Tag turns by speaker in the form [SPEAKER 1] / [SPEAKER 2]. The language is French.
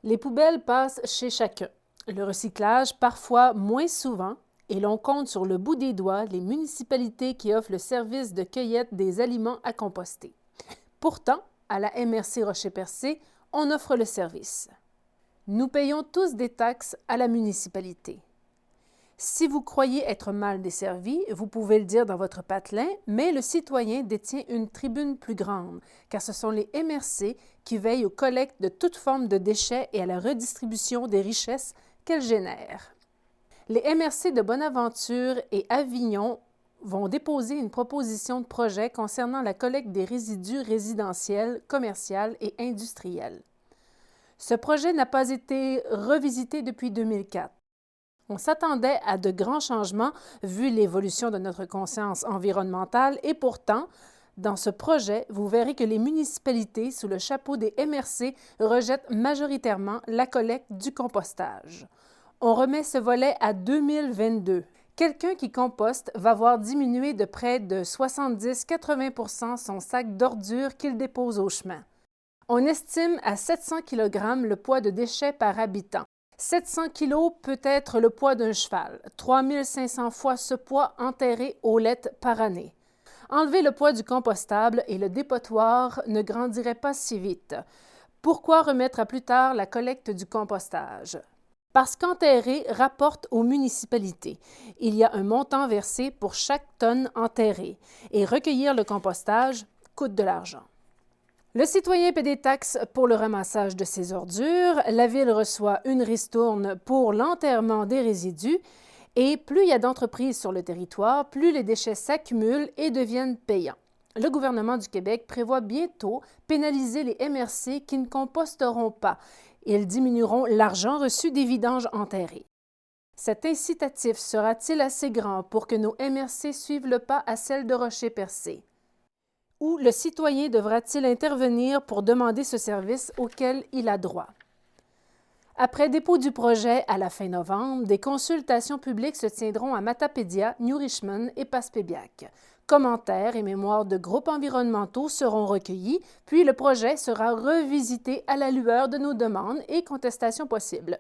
[SPEAKER 1] Les poubelles passent chez chacun. Le recyclage, parfois moins souvent, et l'on compte sur le bout des doigts les municipalités qui offrent le service de cueillette des aliments à composter. Pourtant, à la MRC Rocher-Percé, on offre le service. Nous payons tous des taxes à la municipalité. Si vous croyez être mal desservi, vous pouvez le dire dans votre patelin, mais le citoyen détient une tribune plus grande, car ce sont les MRC qui veillent aux collectes de toute forme de déchets et à la redistribution des richesses qu'elles génèrent. Les MRC de Bonaventure et Avignon vont déposer une proposition de projet concernant la collecte des résidus résidentiels, commerciaux et industriels. Ce projet n'a pas été revisité depuis 2004. On s'attendait à de grands changements vu l'évolution de notre conscience environnementale et pourtant, dans ce projet, vous verrez que les municipalités, sous le chapeau des MRC, rejettent majoritairement la collecte du compostage. On remet ce volet à 2022. Quelqu'un qui composte va voir diminuer de près de 70-80 % son sac d'ordures qu'il dépose au chemin. On estime à 700 kg le poids de déchets par habitant. 700 kg peut être le poids d'un cheval, 3500 fois ce poids enterré aux lettres par année. Enlever le poids du compostable et le dépotoir ne grandirait pas si vite. Pourquoi remettre à plus tard la collecte du compostage? Parce qu'enterrer rapporte aux municipalités. Il y a un montant versé pour chaque tonne enterrée et recueillir le compostage coûte de l'argent. Le citoyen paie des taxes pour le ramassage de ses ordures, la ville reçoit une ristourne pour l'enterrement des résidus et plus il y a d'entreprises sur le territoire, plus les déchets s'accumulent et deviennent payants. Le gouvernement du Québec prévoit bientôt pénaliser les MRC qui ne composteront pas. Ils diminueront l'argent reçu des vidanges enterrées. Cet incitatif sera-t-il assez grand pour que nos MRC suivent le pas à celle de Rocher-Percé? Ou le citoyen devra-t-il intervenir pour demander ce service auquel il a droit? Après dépôt du projet à la fin novembre, des consultations publiques se tiendront à Matapédia, New Richmond et Passepébiac. Commentaires et mémoires de groupes environnementaux seront recueillis, puis le projet sera revisité à la lueur de nos demandes et contestations possibles.